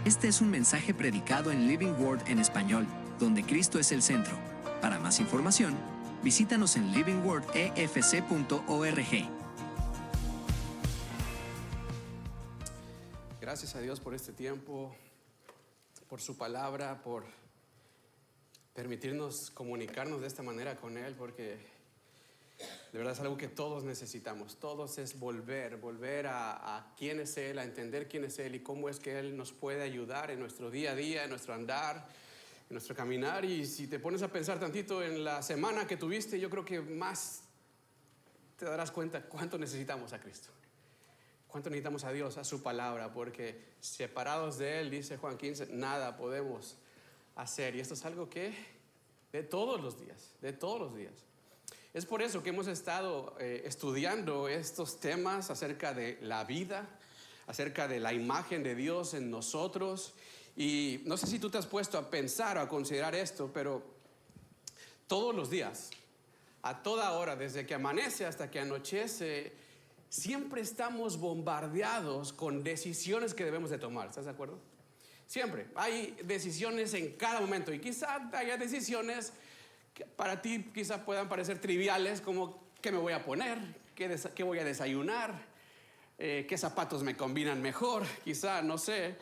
Este es un mensaje predicado en Living Word en español, donde Cristo es el centro. Para más información, visítanos en livingwordefc.org. Gracias a Dios por este tiempo, por su palabra, por permitirnos comunicarnos de esta manera con Él, porque de verdad es algo que todos necesitamos. Todos es volver a quién es Él, a entender quién es Él y cómo es que Él nos puede ayudar en nuestro día a día, en nuestro andar, en nuestro caminar. Y si te pones a pensar tantito en la semana que tuviste, yo creo que más te darás cuenta cuánto necesitamos a Cristo. Cuánto necesitamos a Dios, a su palabra, porque separados de Él, dice Juan 15, nada podemos hacer. Y esto es algo que de todos los días. Es por eso que hemos estado estudiando estos temas acerca de la vida, acerca de la imagen de Dios en nosotros. Y no sé si tú te has puesto a pensar o a considerar esto, pero todos los días, a toda hora, desde que amanece hasta que anochece, siempre estamos bombardeados con decisiones que debemos de tomar. ¿Estás de acuerdo? Siempre hay decisiones en cada momento, y quizá haya decisiones que para ti quizá puedan parecer triviales, como qué me voy a poner, qué voy a desayunar, qué zapatos me combinan mejor, quizá, no sé.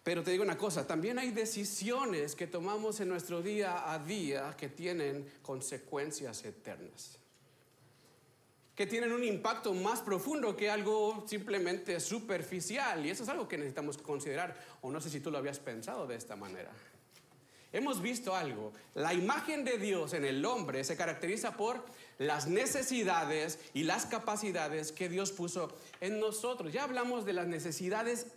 Pero te digo una cosa, también hay decisiones que tomamos en nuestro día a día que tienen consecuencias eternas, que tienen un impacto más profundo que algo simplemente superficial. Y eso es algo que necesitamos considerar, o no sé si tú lo habías pensado de esta manera. Hemos visto algo: la imagen de Dios en el hombre se caracteriza por las necesidades y las capacidades que Dios puso en nosotros. Ya hablamos de las necesidades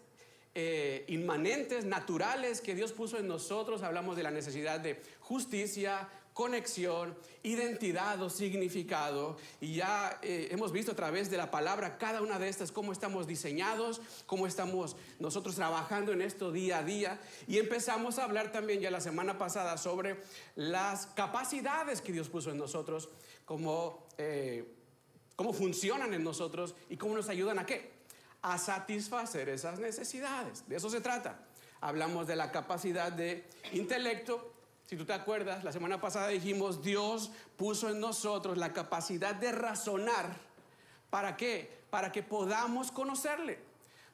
inmanentes, naturales que Dios puso en nosotros. Hablamos de la necesidad de justicia, conexión, identidad o significado, y ya hemos visto a través de la palabra cada una de estas cómo estamos diseñados, cómo estamos nosotros trabajando en esto día a día. Y empezamos a hablar también ya la semana pasada sobre las capacidades que Dios puso en nosotros, cómo funcionan en nosotros y cómo nos ayudan a ¿qué? A satisfacer esas necesidades. De eso se trata. Hablamos de la capacidad de intelecto. Si tú te acuerdas, la semana pasada dijimos, Dios puso en nosotros la capacidad de razonar. ¿Para qué? Para que podamos conocerle,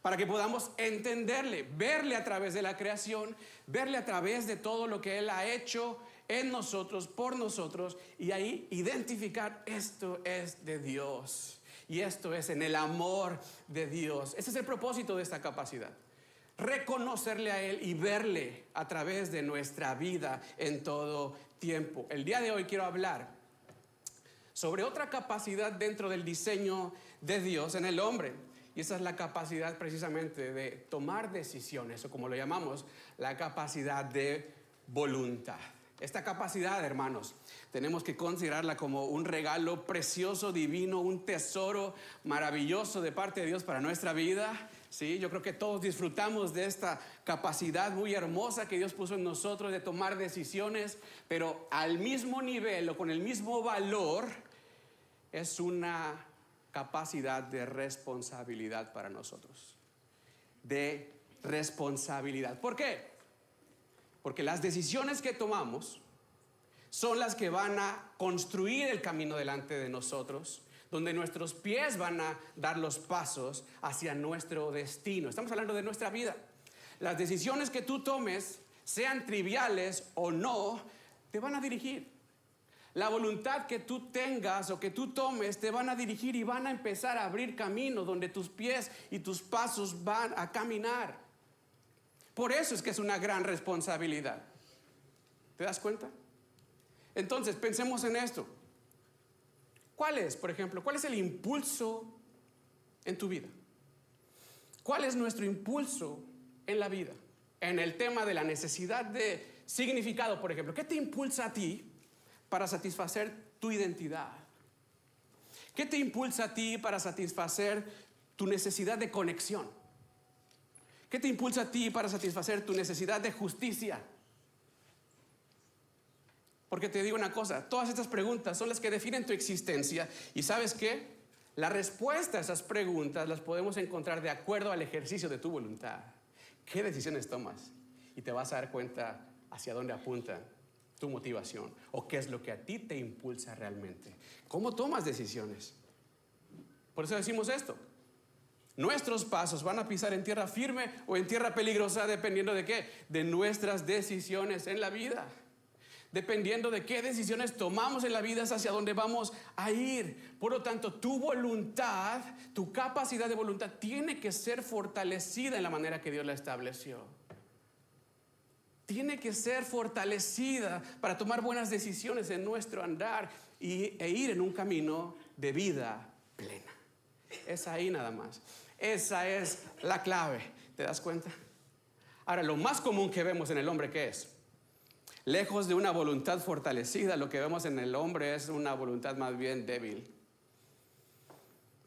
para que podamos entenderle, verle a través de la creación, verle a través de todo lo que Él ha hecho en nosotros, por nosotros, y ahí identificar: esto es de Dios y esto es en el amor de Dios. Ese es el propósito de esta capacidad: reconocerle a Él y verle a través de nuestra vida en todo tiempo. El día de hoy quiero hablar sobre otra capacidad dentro del diseño de Dios en el hombre, y esa es la capacidad precisamente de tomar decisiones, o como lo llamamos, la capacidad de voluntad. Esta capacidad, hermanos, tenemos que considerarla como un regalo precioso, divino, un tesoro maravilloso de parte de Dios para nuestra vida. Sí, yo creo que todos disfrutamos de esta capacidad muy hermosa que Dios puso en nosotros de tomar decisiones, pero al mismo nivel o con el mismo valor es una capacidad de responsabilidad para nosotros. De responsabilidad. ¿Por qué? Porque las decisiones que tomamos son las que van a construir el camino delante de nosotros, donde nuestros pies van a dar los pasos hacia nuestro destino. Estamos hablando de nuestra vida. Las decisiones que tú tomes, sean triviales o no, te van a dirigir. La voluntad que tú tengas o que tú tomes te van a dirigir y van a empezar a abrir camino donde tus pies y tus pasos van a caminar. Por eso es que es una gran responsabilidad. ¿Te das cuenta? Entonces, pensemos en esto. ¿Cuál es, por ejemplo, cuál es el impulso en tu vida? ¿Cuál es nuestro impulso en la vida? En el tema de la necesidad de significado, por ejemplo, ¿qué te impulsa a ti para satisfacer tu identidad? ¿Qué te impulsa a ti para satisfacer tu necesidad de conexión? ¿Qué te impulsa a ti para satisfacer tu necesidad de justicia? Porque te digo una cosa, todas estas preguntas son las que definen tu existencia. ¿Y sabes qué? La respuesta a esas preguntas las podemos encontrar de acuerdo al ejercicio de tu voluntad. qué decisiones tomas y te vas a dar cuenta hacia dónde apunta tu motivación o qué es lo que a ti te impulsa realmente. ¿Cómo tomas decisiones? Por eso decimos esto. Nuestros pasos van a pisar en tierra firme o en tierra peligrosa, dependiendo de qué, de nuestras decisiones en la vida. Dependiendo de qué decisiones tomamos en la vida es hacia dónde vamos a ir. Por lo tanto, tu voluntad, tu capacidad de voluntad tiene que ser fortalecida en la manera que Dios la estableció. Tiene que ser fortalecida para tomar buenas decisiones en nuestro andar e ir en un camino de vida plena. Es ahí nada más. Esa es la clave. ¿Te das cuenta? Ahora, lo más común que vemos en el hombre, ¿qué es? Lejos de una voluntad fortalecida, lo que vemos en el hombre es una voluntad más bien débil.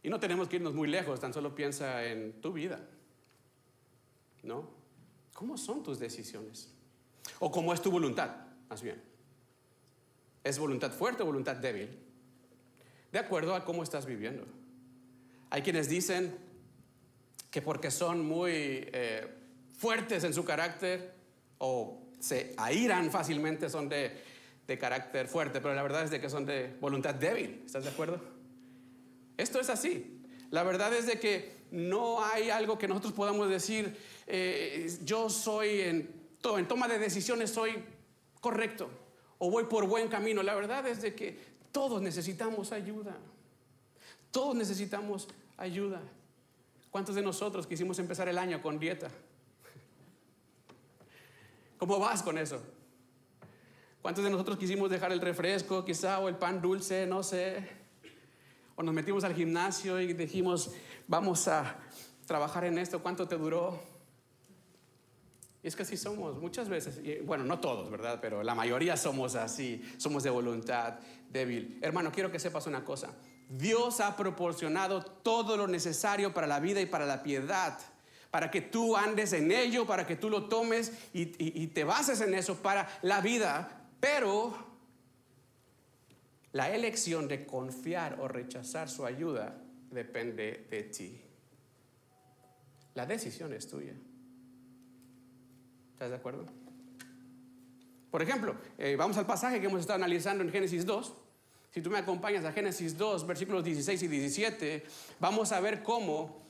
Y no tenemos que irnos muy lejos, tan solo piensa en tu vida, ¿no? ¿Cómo son tus decisiones? ¿O cómo es tu voluntad, más bien? ¿Es voluntad fuerte o voluntad débil? De acuerdo a cómo estás viviendo. Hay quienes dicen que porque son muy fuertes en su carácter o se airan fácilmente son de carácter fuerte, pero la verdad es de que son de voluntad débil. ¿Estás de acuerdo? Esto es así. La verdad es de que no hay algo que nosotros podamos decir, yo soy en toma de decisiones soy correcto o voy por buen camino. La verdad es de que todos necesitamos ayuda. Todos necesitamos ayuda. ¿Cuántos de nosotros quisimos empezar el año con dieta? ¿Cómo vas con eso? ¿Cuántos de nosotros quisimos dejar el refresco quizá o el pan dulce, no sé? O nos metimos al gimnasio y dijimos, vamos a trabajar en esto. ¿Cuánto te duró? Y es que así somos muchas veces. Bueno, no todos, ¿verdad? Pero la mayoría somos así. Somos de voluntad débil. Hermano, quiero que sepas una cosa. Dios ha proporcionado todo lo necesario para la vida y para la piedad, para que tú andes en ello, para que tú lo tomes y te bases en eso para la vida. Pero la elección de confiar o rechazar su ayuda depende de ti. La decisión es tuya. ¿Estás de acuerdo? Por ejemplo, vamos al pasaje que hemos estado analizando en Génesis 2. Si tú me acompañas a Génesis 2, versículos 16 y 17, vamos a ver cómo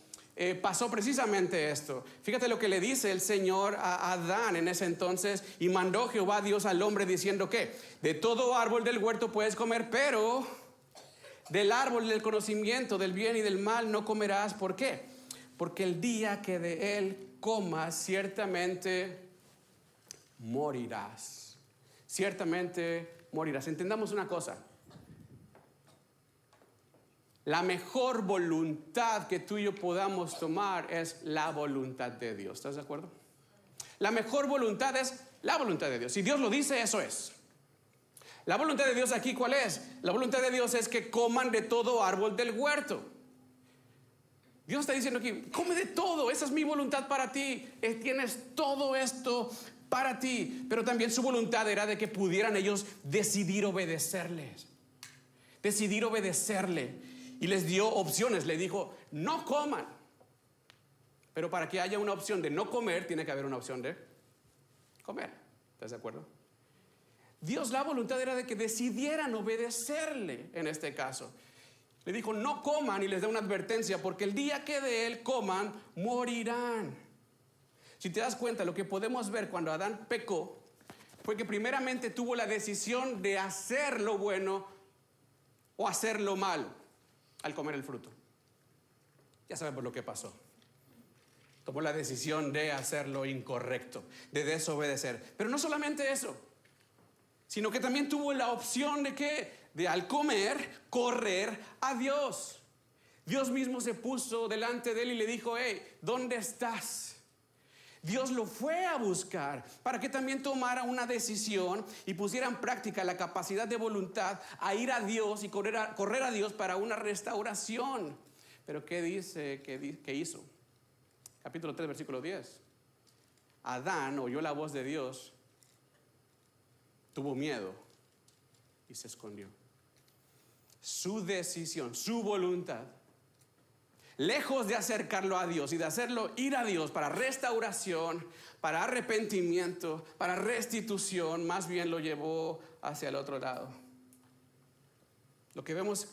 pasó precisamente esto. Fíjate lo que le dice el Señor a Adán en ese entonces. Y mandó Jehová Dios al hombre diciendo que de todo árbol del huerto puedes comer, pero del árbol del conocimiento del bien y del mal no comerás. ¿Por qué? Porque el día que de él comas, ciertamente morirás. Ciertamente morirás. Entendamos una cosa. La mejor voluntad que tú y yo podamos tomar es la voluntad de Dios. ¿Estás de acuerdo? La mejor voluntad es la voluntad de Dios. Si Dios lo dice, eso es. La voluntad de Dios aquí, ¿cuál es? La voluntad de Dios es que coman de todo árbol del huerto. Dios está diciendo aquí, come de todo, esa es mi voluntad para ti. Tienes todo esto para ti. Pero también su voluntad era de que pudieran ellos decidir obedecerles. Decidir obedecerle. Y les dio opciones, le dijo, no coman. Pero para que haya una opción de no comer, tiene que haber una opción de comer. ¿Estás de acuerdo? Dios, la voluntad era de que decidieran obedecerle en este caso. Le dijo, no coman, y les da una advertencia, porque el día que de él coman, morirán. Si te das cuenta, lo que podemos ver cuando Adán pecó, fue que primeramente tuvo la decisión de hacer lo bueno o hacer lo malo al comer el fruto. Ya sabemos lo que pasó. Tomó la decisión de hacer lo incorrecto, de desobedecer. Pero no solamente eso, sino que también tuvo la opción de ¿qué? De al comer, correr a Dios. Dios mismo se puso delante de él y le dijo, hey, ¿dónde estás? Dios lo fue a buscar para que también tomara una decisión y pusiera en práctica la capacidad de voluntad a ir a Dios y correr a Dios para una restauración. Pero ¿qué dice? ¿Qué hizo? Capítulo 3, versículo 10. Adán oyó la voz de Dios, tuvo miedo y se escondió. Su decisión, su voluntad, lejos de acercarlo a Dios y de hacerlo ir a Dios para restauración, para arrepentimiento, para restitución, más bien lo llevó hacia el otro lado. Lo que vemos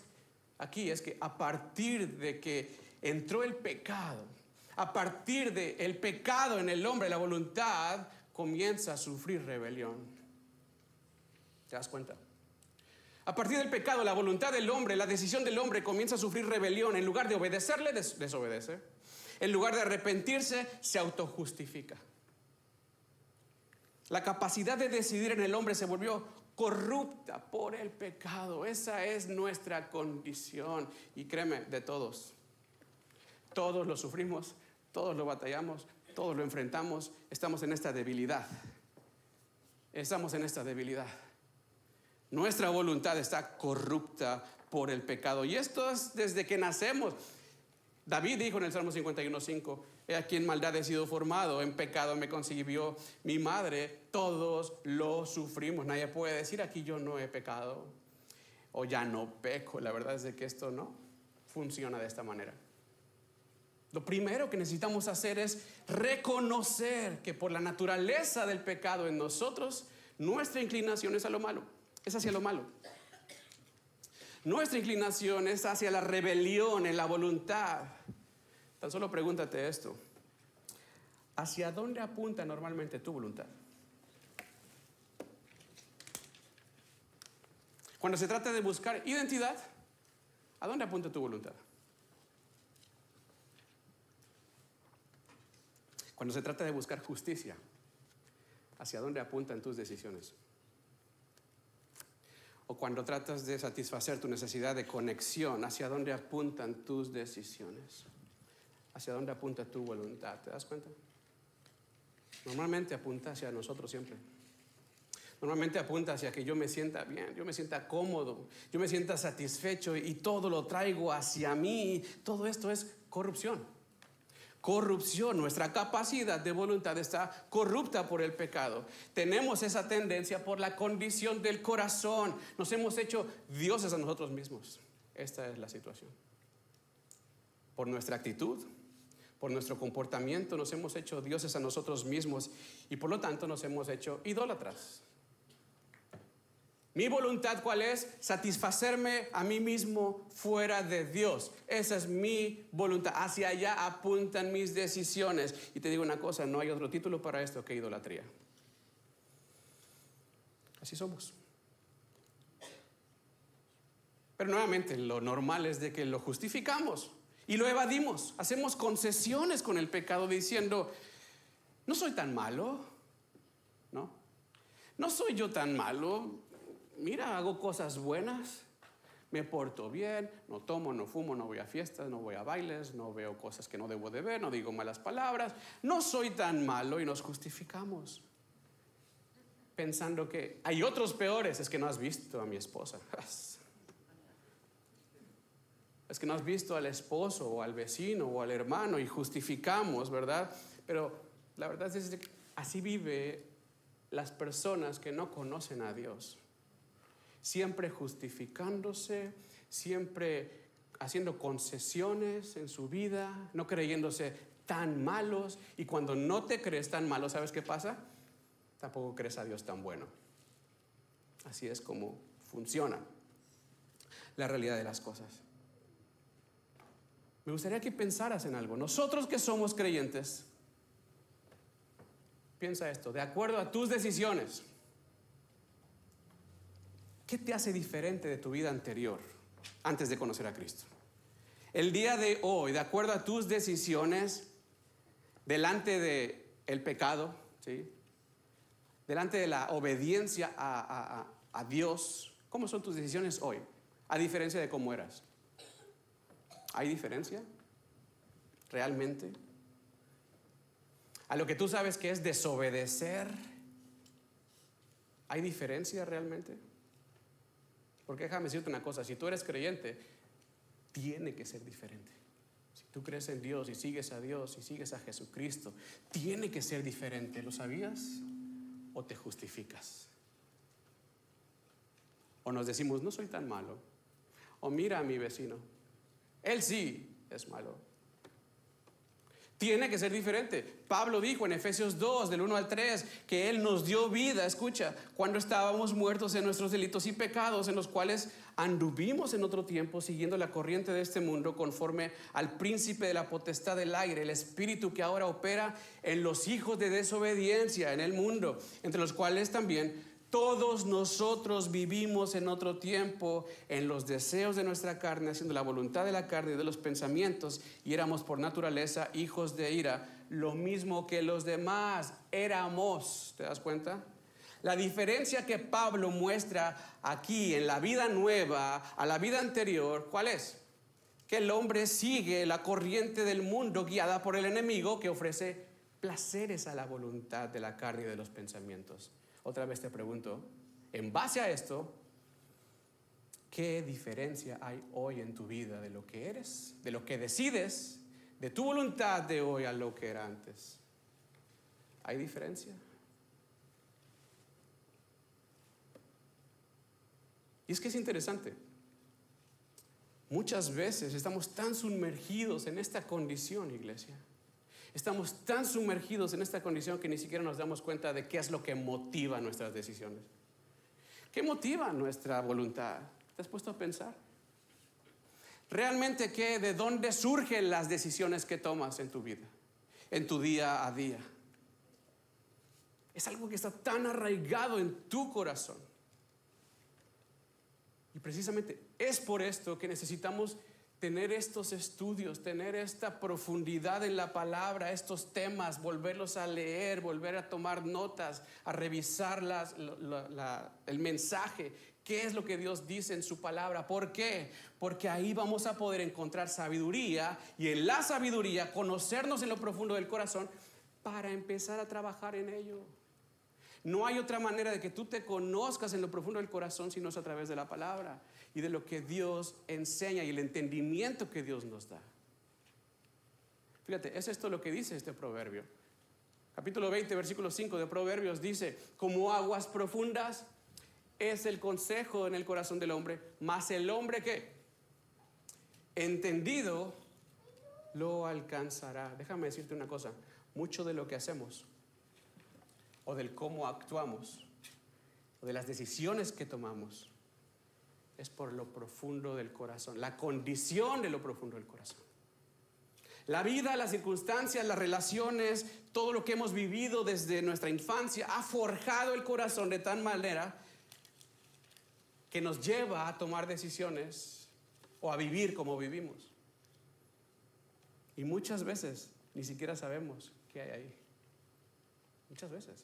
aquí es que a partir de que entró el pecado, a partir del pecado en el hombre, la voluntad comienza a sufrir rebelión. ¿Te das cuenta? A partir del pecado, la voluntad del hombre, la decisión del hombre comienza a sufrir rebelión. En lugar de obedecerle, desobedece. En lugar de arrepentirse, se autojustifica. La capacidad de decidir en el hombre se volvió corrupta por el pecado. Esa es nuestra condición. Y créeme, de todos. Todos lo sufrimos, todos lo batallamos, todos lo enfrentamos. Estamos en esta debilidad. Estamos en esta debilidad. Nuestra voluntad está corrupta por el pecado. Y esto es desde que nacemos. David dijo en el Salmo 51:5, he aquí en maldad he sido formado, en pecado me concibió mi madre. Todos lo sufrimos. Nadie puede decir aquí yo no he pecado o ya no peco. La verdad es de que esto no funciona de esta manera. Lo primero que necesitamos hacer es reconocer que por la naturaleza del pecado en nosotros, nuestra inclinación es a lo malo. Es hacia lo malo. Nuestra inclinación es hacia la rebelión en la voluntad. Tan solo pregúntate esto. ¿Hacia dónde apunta normalmente tu voluntad? Cuando se trata de buscar identidad, ¿a dónde apunta tu voluntad? Cuando se trata de buscar justicia, ¿hacia dónde apuntan tus decisiones? O cuando tratas de satisfacer tu necesidad de conexión, ¿hacia dónde apuntan tus decisiones? ¿Hacia dónde apunta tu voluntad? ¿Te das cuenta? Normalmente apunta hacia nosotros siempre. Normalmente apunta hacia que yo me sienta bien, yo me sienta cómodo, yo me sienta satisfecho y todo lo traigo hacia mí. Todo esto es corrupción. Corrupción, nuestra capacidad de voluntad está corrupta por el pecado. Tenemos esa tendencia por la condición del corazón. Nos hemos hecho dioses a nosotros mismos. Esta es la situación. Por nuestra actitud, por nuestro comportamiento, nos hemos hecho dioses a nosotros mismos y por lo tanto nos hemos hecho idólatras. Mi voluntad, ¿cuál es? Satisfacerme a mí mismo fuera de Dios. Esa es mi voluntad. Hacia allá apuntan mis decisiones. Y te digo una cosa, no hay otro título para esto que idolatría. Así somos. Pero nuevamente, lo normal es de que lo justificamos y lo evadimos. Hacemos concesiones con el pecado diciendo, no soy tan malo, ¿no? No soy yo tan malo. Mira, hago cosas buenas, me porto bien, no tomo, no fumo, no voy a fiestas, no voy a bailes, no veo cosas que no debo de ver, no digo malas palabras, no soy tan malo y nos justificamos. Pensando que hay otros peores, es que no has visto a mi esposa. Es que no has visto al esposo o al vecino o al hermano y justificamos, ¿verdad? Pero la verdad es que así vive las personas que no conocen a Dios. Siempre justificándose, siempre haciendo concesiones en su vida, no creyéndose tan malos. Y cuando no te crees tan malo, ¿sabes qué pasa? Tampoco crees a Dios tan bueno. Así es como funciona la realidad de las cosas. Me gustaría que pensaras en algo. Nosotros que somos creyentes, piensa esto, de acuerdo a tus decisiones, ¿qué te hace diferente de tu vida anterior antes de conocer a Cristo? El día de hoy, de acuerdo a tus decisiones, delante del pecado, ¿sí? Delante de la obediencia a Dios, ¿cómo son tus decisiones hoy? A diferencia de cómo eras. ¿Hay diferencia? ¿Realmente? A lo que tú sabes que es desobedecer, ¿hay diferencia realmente? Porque déjame decirte una cosa, si tú eres creyente, tiene que ser diferente. Si tú crees en Dios y sigues a Dios y sigues a Jesucristo, tiene que ser diferente. ¿Lo sabías? ¿O te justificas? O nos decimos, no soy tan malo. O mira a mi vecino, él sí es malo. Tiene que ser diferente. Pablo dijo en Efesios 2, del 1 al 3, que Él nos dio vida, escucha, cuando estábamos muertos en nuestros delitos y pecados, en los cuales anduvimos en otro tiempo, siguiendo la corriente de este mundo, conforme al príncipe de la potestad del aire, el espíritu que ahora opera en los hijos de desobediencia en el mundo, entre los cuales también todos nosotros vivimos en otro tiempo en los deseos de nuestra carne, haciendo la voluntad de la carne y de los pensamientos, y éramos por naturaleza hijos de ira, lo mismo que los demás éramos. ¿Te das cuenta? La diferencia que Pablo muestra aquí en la vida nueva a la vida anterior, ¿cuál es? Que el hombre sigue la corriente del mundo guiada por el enemigo que ofrece placeres a la voluntad de la carne y de los pensamientos. Otra vez te pregunto, en base a esto, ¿qué diferencia hay hoy en tu vida de lo que eres, de lo que decides, de tu voluntad de hoy a lo que era antes? ¿Hay diferencia? Y es que es interesante. Muchas veces estamos tan sumergidos en esta condición, iglesia. Estamos tan sumergidos en esta condición que ni siquiera nos damos cuenta de qué es lo que motiva nuestras decisiones. ¿Qué motiva nuestra voluntad? ¿Te has puesto a pensar? ¿Realmente qué? ¿De dónde surgen las decisiones que tomas en tu vida? En tu día a día. Es algo que está tan arraigado en tu corazón. Y precisamente es por esto que necesitamos tener estos estudios, tener esta profundidad en la palabra, estos temas, volverlos a leer, volver a tomar notas, a revisar el mensaje. ¿Qué es lo que Dios dice en su palabra? ¿Por qué? Porque ahí vamos a poder encontrar sabiduría, y en la sabiduría conocernos en lo profundo del corazón para empezar a trabajar en ello. No hay otra manera de que tú te conozcas en lo profundo del corazón sino es a través de la palabra y de lo que Dios enseña y el entendimiento que Dios nos da. Fíjate, es esto lo que dice este proverbio. Capítulo 20, versículo 5 de Proverbios dice: como aguas profundas es el consejo en el corazón del hombre, mas el hombre que entendido lo alcanzará. Déjame decirte una cosa, mucho de lo que hacemos o del cómo actuamos, o de las decisiones que tomamos, es por lo profundo del corazón, la condición de lo profundo del corazón. La vida, las circunstancias, las relaciones, todo lo que hemos vivido desde nuestra infancia ha forjado el corazón de tal manera que nos lleva a tomar decisiones o a vivir como vivimos. Y muchas veces ni siquiera sabemos qué hay ahí. Muchas veces.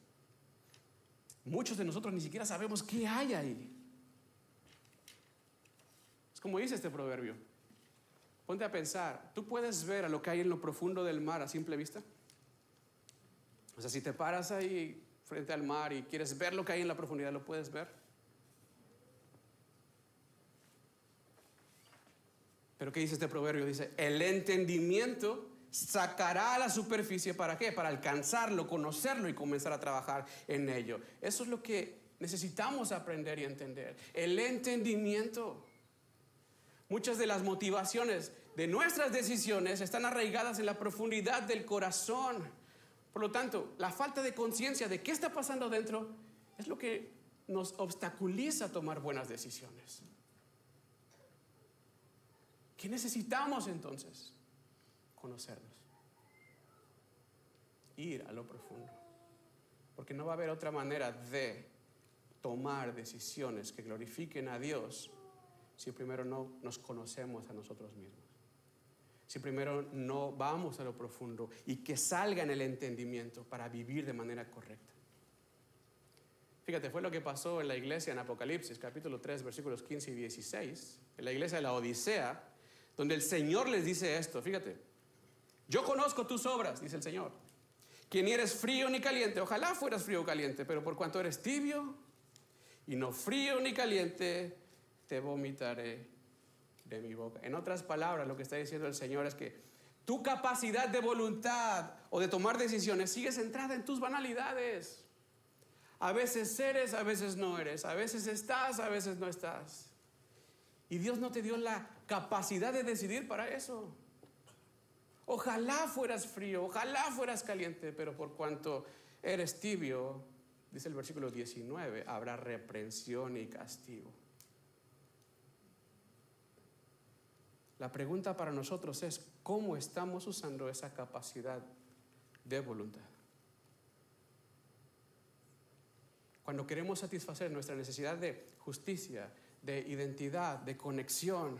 Muchos de nosotros ni siquiera sabemos qué hay ahí. Es como dice este proverbio. Ponte a pensar, ¿tú puedes ver a lo que hay en lo profundo del mar a simple vista? O sea, si te paras ahí frente al mar y quieres ver lo que hay en la profundidad, ¿lo puedes ver? Pero ¿qué dice este proverbio? Dice, el entendimiento sacará a la superficie, ¿para qué? Para alcanzarlo, conocerlo y comenzar a trabajar en ello. Eso es lo que necesitamos aprender y entender. El entendimiento. Muchas de las motivaciones de nuestras decisiones están arraigadas en la profundidad del corazón. Por lo tanto, la falta de conciencia de qué está pasando dentro es lo que nos obstaculiza tomar buenas decisiones. ¿Qué necesitamos entonces? Conocernos, ir a lo profundo, porque no va a haber otra manera de tomar decisiones que glorifiquen a Dios si primero no nos conocemos a nosotros mismos, si primero no vamos a lo profundo y que salga en el entendimiento para vivir de manera correcta. Fíjate, fue lo que pasó en la iglesia en Apocalipsis capítulo 3 versículos 15 y 16, en la iglesia de la Odisea, donde el Señor les dice esto. Fíjate: yo conozco tus obras, dice el Señor, que ni eres frío ni caliente. Ojalá fueras frío o caliente, pero por cuanto eres tibio y no frío ni caliente, te vomitaré de mi boca. En otras palabras, lo que está diciendo el Señor es que tu capacidad de voluntad o de tomar decisiones sigue centrada en tus banalidades. A veces eres, a veces no eres, a veces estás, a veces no estás. Y Dios no te dio la capacidad de decidir para eso. Ojalá fueras frío, ojalá fueras caliente, pero por cuanto eres tibio, dice el versículo 19, habrá reprensión y castigo. La pregunta para nosotros es, ¿cómo estamos usando esa capacidad de voluntad? Cuando queremos satisfacer nuestra necesidad de justicia, de identidad, de conexión,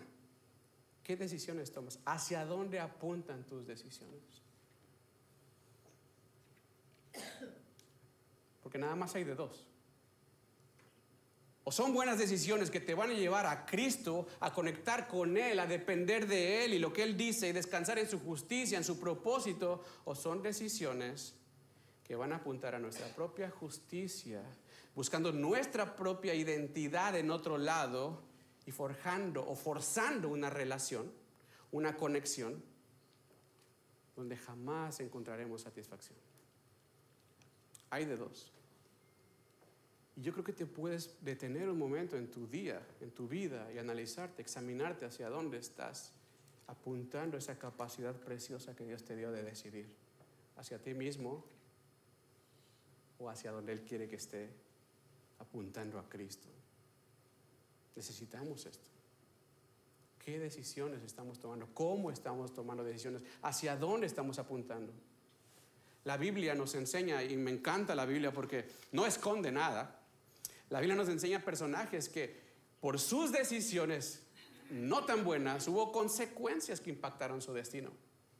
¿qué decisiones tomas? ¿Hacia dónde apuntan tus decisiones? Porque nada más hay de dos. O son buenas decisiones que te van a llevar a Cristo, a conectar con Él, a depender de Él y lo que Él dice y descansar en su justicia, en su propósito, o son decisiones que van a apuntar a nuestra propia justicia, buscando nuestra propia identidad en otro lado y forjando o forzando una relación, una conexión, donde jamás encontraremos satisfacción. Hay de dos. Y yo creo que te puedes detener un momento en tu día, en tu vida, y analizarte, examinarte hacia dónde estás apuntando esa capacidad preciosa que Dios te dio de decidir. Hacia ti mismo o hacia donde Él quiere que esté, apuntando a Cristo. Necesitamos esto. ¿Qué decisiones estamos tomando? ¿Cómo estamos tomando decisiones? ¿Hacia dónde estamos apuntando? La Biblia nos enseña, y me encanta la Biblia porque no esconde nada. La Biblia nos enseña personajes que por sus decisiones no tan buenas hubo consecuencias que impactaron su destino.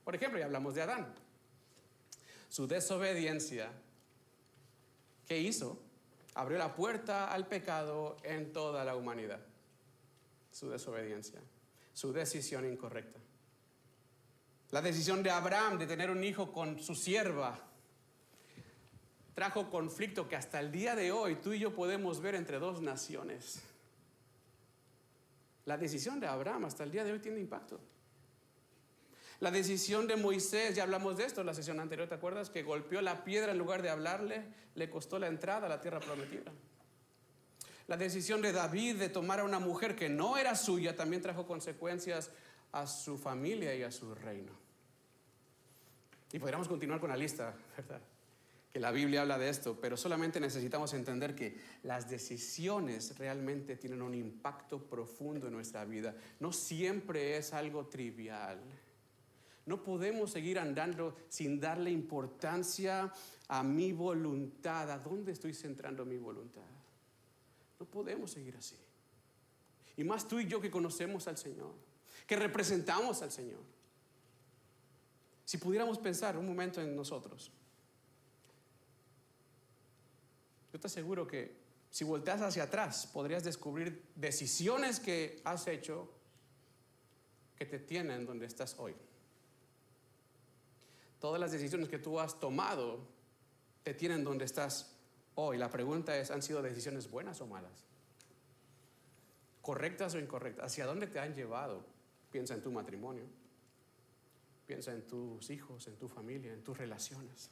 Por ejemplo, ya hablamos de Adán. Su desobediencia, ¿qué hizo? Abrió la puerta al pecado en toda la humanidad. Su desobediencia, su decisión incorrecta. La decisión de Abraham de tener un hijo con su sierva trajo conflicto que hasta el día de hoy tú y yo podemos ver entre dos naciones. La decisión de Abraham hasta el día de hoy tiene impacto. La decisión de Moisés, ya hablamos de esto en la sesión anterior, ¿te acuerdas? Que golpeó la piedra en lugar de hablarle, le costó la entrada a la tierra prometida. La decisión de David de tomar a una mujer que no era suya también trajo consecuencias a su familia y a su reino. Y podríamos continuar con la lista, ¿verdad? Que la Biblia habla de esto, pero solamente necesitamos entender que las decisiones realmente tienen un impacto profundo en nuestra vida. No siempre es algo trivial. No podemos seguir andando sin darle importancia a mi voluntad. ¿A dónde estoy centrando mi voluntad? No podemos seguir así. Y más tú y yo que conocemos al Señor, que representamos al Señor. Si pudiéramos pensar un momento en nosotros, yo te aseguro que si volteas hacia atrás, podrías descubrir decisiones que has hecho que te tienen donde estás hoy. Todas las decisiones que tú has tomado te tienen donde estás hoy. La pregunta es, ¿han sido decisiones buenas o malas? ¿Correctas o incorrectas? ¿Hacia dónde te han llevado? Piensa en tu matrimonio. Piensa en tus hijos, en tu familia, en tus relaciones.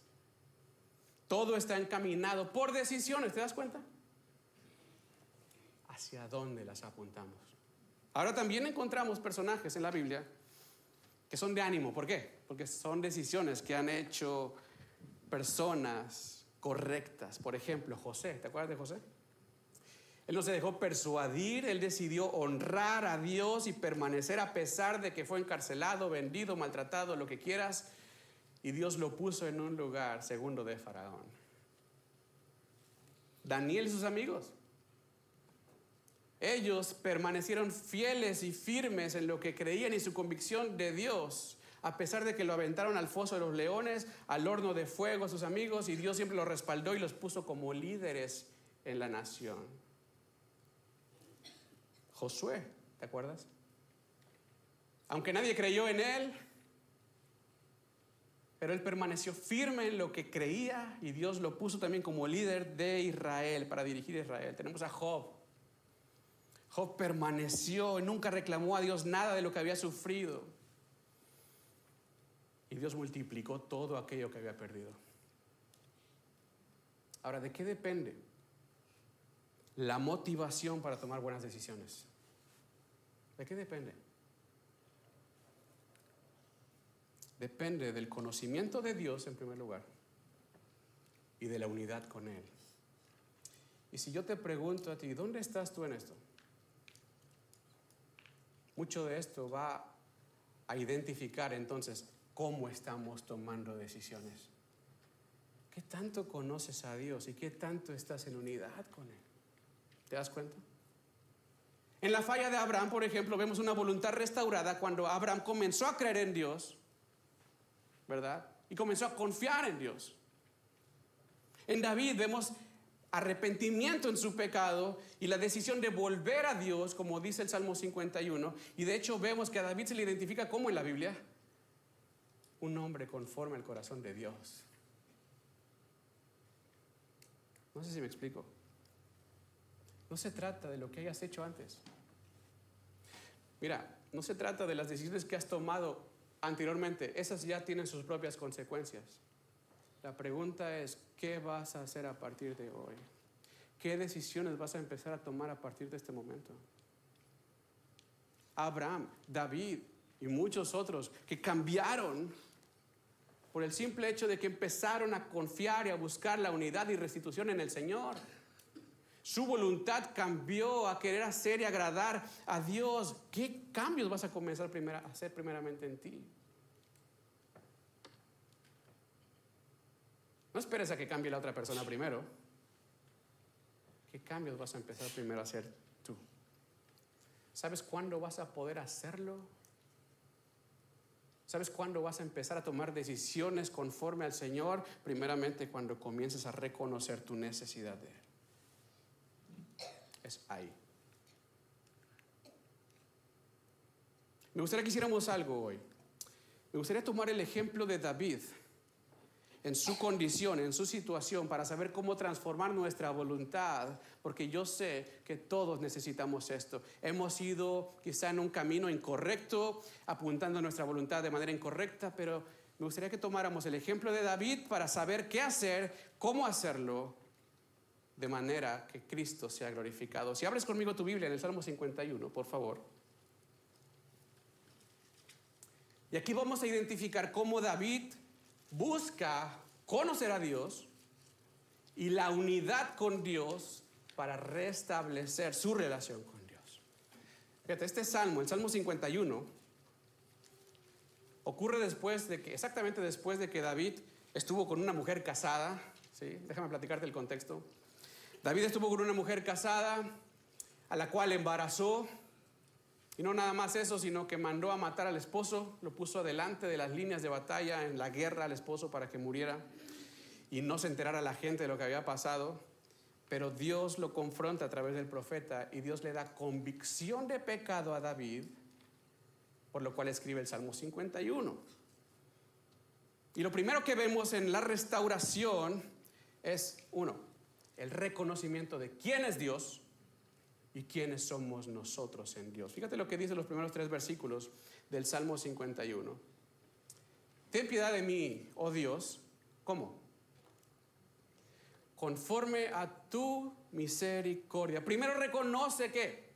Todo está encaminado por decisiones, ¿te das cuenta? ¿Hacia dónde las apuntamos? Ahora también encontramos personajes en la Biblia que son de ánimo. ¿Por qué? Porque son decisiones que han hecho personas correctas. Por ejemplo, José. ¿Te acuerdas de José? Él no se dejó persuadir, él decidió honrar a Dios y permanecer a pesar de que fue encarcelado, vendido, maltratado, lo que quieras. Y Dios lo puso en un lugar segundo de Faraón. Daniel y sus amigos. Ellos permanecieron fieles y firmes en lo que creían y su convicción de Dios, a pesar de que lo aventaron al foso de los leones, al horno de fuego a sus amigos, y Dios siempre los respaldó y los puso como líderes en la nación. Josué, ¿te acuerdas? Aunque nadie creyó en él, pero él permaneció firme en lo que creía y Dios lo puso también como líder de Israel, para dirigir a Israel. Tenemos a Job. Job permaneció y nunca reclamó a Dios nada de lo que había sufrido. Y Dios multiplicó todo aquello que había perdido. Ahora, ¿de qué depende la motivación para tomar buenas decisiones? ¿De qué depende? depende del conocimiento de Dios en primer lugar y de la unidad con Él. Y si yo te pregunto a ti, ¿dónde estás tú en esto? Mucho de esto va a identificar entonces cómo estamos tomando decisiones. ¿Qué tanto conoces a Dios y qué tanto estás en unidad con Él? ¿Te das cuenta? En la falla de Abraham, por ejemplo, vemos una voluntad restaurada cuando Abraham comenzó a creer en Dios, ¿verdad? Y comenzó a confiar en Dios. En David vemos arrepentimiento en su pecado y la decisión de volver a Dios, como dice el Salmo 51. Y de hecho vemos que a David se le identifica como en la Biblia un hombre conforme al corazón de Dios. No sé si me explico. No se trata de lo que hayas hecho antes. Mira, no se trata de las decisiones que has tomado anteriormente. Esas ya tienen sus propias consecuencias. La pregunta es, ¿qué vas a hacer a partir de hoy? ¿Qué decisiones vas a empezar a tomar a partir de este momento? Abraham, David y muchos otros que cambiaron por el simple hecho de que empezaron a confiar y a buscar la unidad y restitución en el Señor. Su voluntad cambió a querer hacer y agradar a Dios. ¿Qué cambios vas a comenzar a hacer primeramente en ti? No esperes a que cambie la otra persona primero. ¿Qué cambios vas a empezar primero a hacer tú? ¿Sabes cuándo vas a poder hacerlo? ¿Sabes cuándo vas a empezar a tomar decisiones conforme al Señor? Primeramente cuando comiences a reconocer tu necesidad de Él. Es ahí. Me gustaría que hiciéramos algo hoy. Me gustaría tomar el ejemplo de David en su condición, en su situación, para saber cómo transformar nuestra voluntad, porque yo sé que todos necesitamos esto. Hemos ido quizá en un camino incorrecto, apuntando nuestra voluntad de manera incorrecta, pero me gustaría que tomáramos el ejemplo de David para saber qué hacer, cómo hacerlo, de manera que Cristo sea glorificado. Si abres conmigo tu Biblia en el Salmo 51, por favor. Y aquí vamos a identificar cómo David busca conocer a Dios y la unidad con Dios para restablecer su relación con Dios. Fíjate, este salmo, el Salmo 51, ocurre exactamente después de que David estuvo con una mujer casada. ¿Sí? Déjame platicarte el contexto. David estuvo con una mujer casada a la cual embarazó. Y no nada más eso, sino que mandó a matar al esposo, lo puso delante de las líneas de batalla en la guerra al esposo para que muriera y no se enterara la gente de lo que había pasado. Pero Dios lo confronta a través del profeta y Dios le da convicción de pecado a David, por lo cual escribe el Salmo 51. Y lo primero que vemos en la restauración es, uno, el reconocimiento de quién es Dios y quiénes somos nosotros en Dios. Fíjate lo que dice los primeros 3 versículos del Salmo 51. Ten piedad de mí, oh Dios. ¿Cómo? Conforme a tu misericordia. Primero reconoce que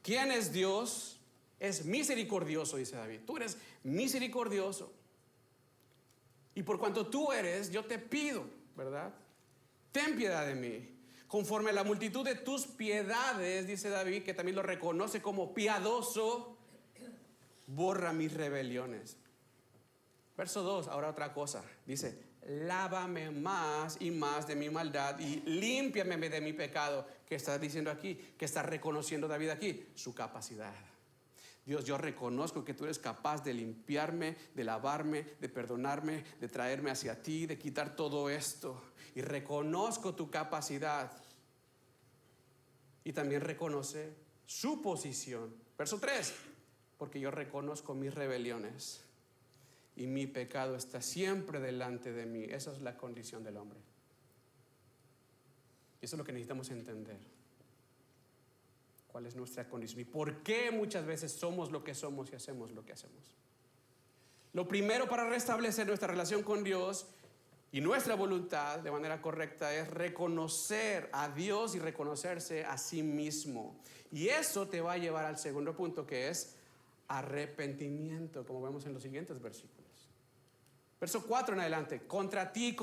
quién es Dios. Es misericordioso, dice David. Tú eres misericordioso. Y por cuanto tú eres, yo te pido, ¿verdad? Ten piedad de mí. Conforme a la multitud de tus piedades, dice David, que también lo reconoce como piadoso, borra mis rebeliones. Verso 2, ahora otra cosa. Dice, lávame más y más de mi maldad y límpiame de mi pecado. ¿Qué está diciendo aquí? ¿Qué está reconociendo David aquí? Su capacidad. Dios, yo reconozco que tú eres capaz de limpiarme, de lavarme, de perdonarme, de traerme hacia ti, de quitar todo esto. Y reconozco tu capacidad. Y también reconoce su posición. Verso 3. Porque yo reconozco mis rebeliones y mi pecado está siempre delante de mí. Esa es la condición del hombre. Y eso es lo que necesitamos entender. ¿Cuál es nuestra condición? ¿Y por qué muchas veces somos lo que somos y hacemos lo que hacemos? Lo primero para restablecer nuestra relación con Dios y nuestra voluntad de manera correcta es reconocer a Dios y reconocerse a sí mismo. Y eso te va a llevar al segundo punto, que es arrepentimiento, como vemos en los siguientes versículos. Verso 4 en adelante. Contra ti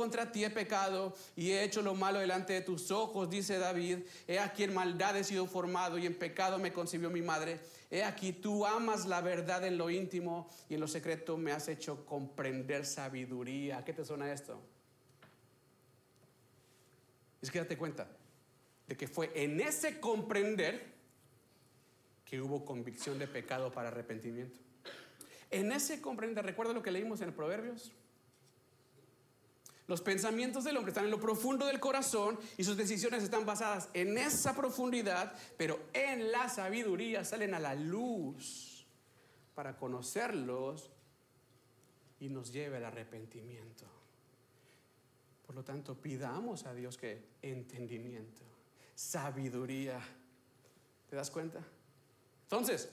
he pecado y he hecho lo malo delante de tus ojos, dice David. He aquí en maldad he sido formado y en pecado me concibió mi madre. He aquí tú amas la verdad en lo íntimo y en lo secreto me has hecho comprender sabiduría. ¿A qué te suena esto? Es que date cuenta de que fue en ese comprender que hubo convicción de pecado para arrepentimiento. En ese comprender, ¿recuerda lo que leímos en Proverbios? Los pensamientos del hombre están en lo profundo del corazón y sus decisiones están basadas en esa profundidad, pero en la sabiduría salen a la luz para conocerlos y nos lleve al arrepentimiento. Por lo tanto, pidamos a Dios que entendimiento, sabiduría. ¿Te das cuenta? Entonces,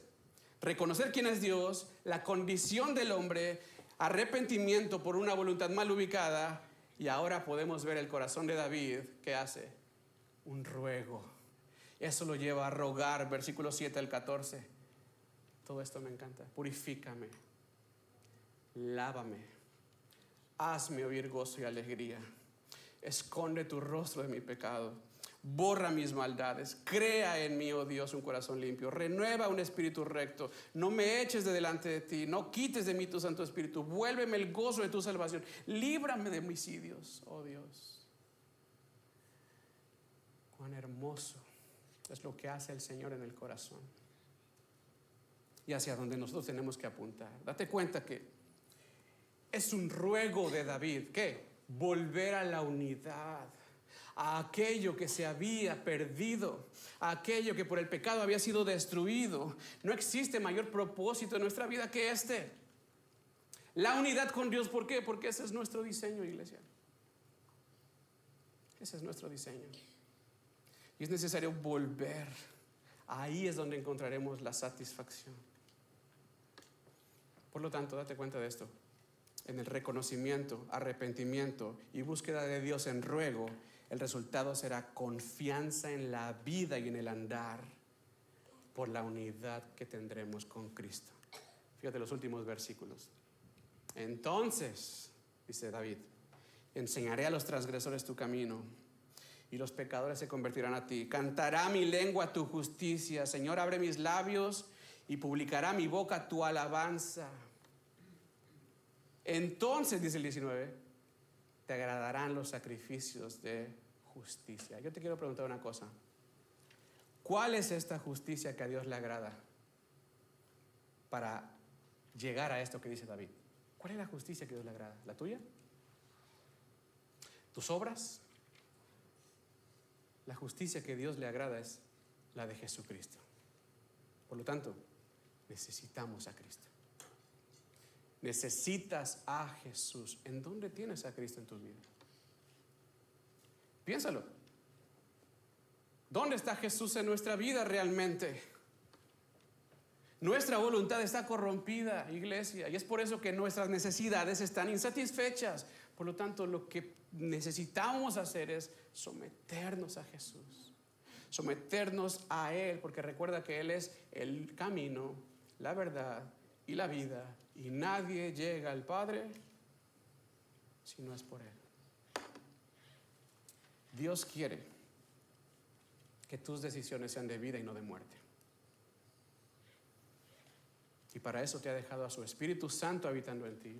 reconocer quién es Dios, la condición del hombre, arrepentimiento por una voluntad mal ubicada. Y ahora podemos ver el corazón de David, ¿qué hace? Un ruego. Eso lo lleva a rogar, versículos 7 al 14. Todo esto me encanta. Purifícame, lávame, hazme oír gozo y alegría. Esconde tu rostro de mi pecado. Borra mis maldades. Crea en mí, oh Dios, un corazón limpio. Renueva un espíritu recto. No me eches de delante de ti. No quites de mí tu Santo Espíritu. Vuélveme el gozo de tu salvación. Líbrame de homicidios, oh Dios. Cuán hermoso es lo que hace el Señor en el corazón. Y hacia donde nosotros tenemos que apuntar. Date cuenta que es un ruego de David. ¿Qué? Volver a la unidad. A aquello que se había perdido, a aquello que por el pecado había sido destruido. No existe mayor propósito en nuestra vida que este. La unidad con Dios, ¿por qué? Porque ese es nuestro diseño, iglesia. Ese es nuestro diseño. Y es necesario volver. Ahí es donde encontraremos la satisfacción. Por lo tanto, date cuenta de esto. En el reconocimiento, arrepentimiento y búsqueda de Dios en ruego, el resultado será confianza en la vida y en el andar por la unidad que tendremos con Cristo. Fíjate los últimos versículos. Entonces, dice David, enseñaré a los transgresores tu camino y los pecadores se convertirán a ti. Cantará mi lengua tu justicia. Señor, abre mis labios y publicará mi boca tu alabanza. Entonces, dice el 19, te agradarán los sacrificios de justicia. Yo te quiero preguntar una cosa. ¿Cuál es esta justicia que a Dios le agrada para llegar a esto que dice David? ¿Cuál es la justicia que a Dios le agrada? ¿La tuya? ¿Tus obras? La justicia que a Dios le agrada es la de Jesucristo. Por lo tanto, necesitamos a Cristo. Necesitas a Jesús. ¿En dónde tienes a Cristo en tu vida? Piénsalo. ¿Dónde está Jesús en nuestra vida realmente? Nuestra voluntad está corrompida, iglesia, y es por eso que nuestras necesidades están insatisfechas. Por lo tanto, lo que necesitamos hacer es someternos a Jesús, someternos a Él, porque recuerda que Él es el camino, la verdad y la vida, y nadie llega al Padre si no es por Él. Dios quiere que tus decisiones sean de vida y no de muerte. Y para eso te ha dejado a su Espíritu Santo habitando en ti.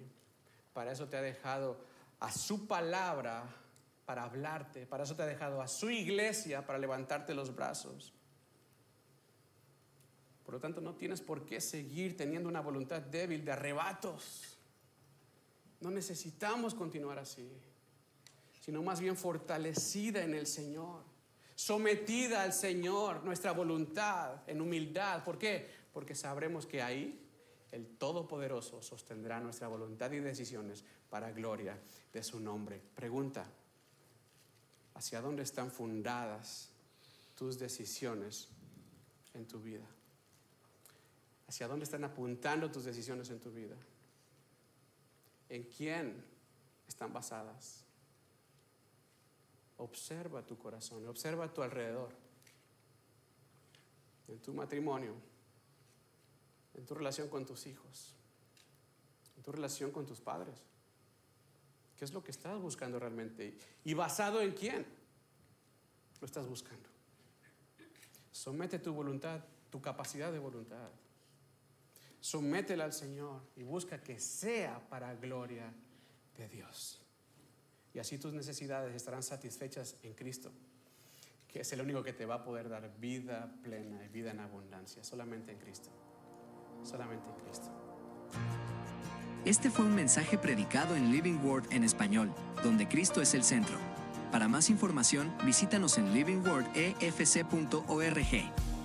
Para eso te ha dejado a su palabra para hablarte. Para eso te ha dejado a su iglesia para levantarte los brazos. Por lo tanto, no tienes por qué seguir teniendo una voluntad débil de arrebatos. No necesitamos continuar así, sino más bien fortalecida en el Señor, sometida al Señor, nuestra voluntad en humildad. ¿Por qué? Porque sabremos que ahí el Todopoderoso sostendrá nuestra voluntad y decisiones para gloria de su nombre. Pregunta: ¿hacia dónde están fundadas tus decisiones en tu vida? ¿Hacia dónde están apuntando tus decisiones en tu vida? ¿En quién están basadas? Observa tu corazón, observa a tu alrededor, en tu matrimonio, en tu relación con tus hijos, en tu relación con tus padres, ¿Qué es lo que estás buscando realmente? ¿Y basado en quién lo estás buscando? Somete tu voluntad, tu capacidad de voluntad. Sométela al Señor y busca que sea para gloria de Dios. Y así tus necesidades estarán satisfechas en Cristo, que es el único que te va a poder dar vida plena y vida en abundancia. Solamente en Cristo. Solamente en Cristo. Este fue un mensaje predicado en Living Word en español, donde Cristo es el centro. Para más información, visítanos en livingwordefc.org.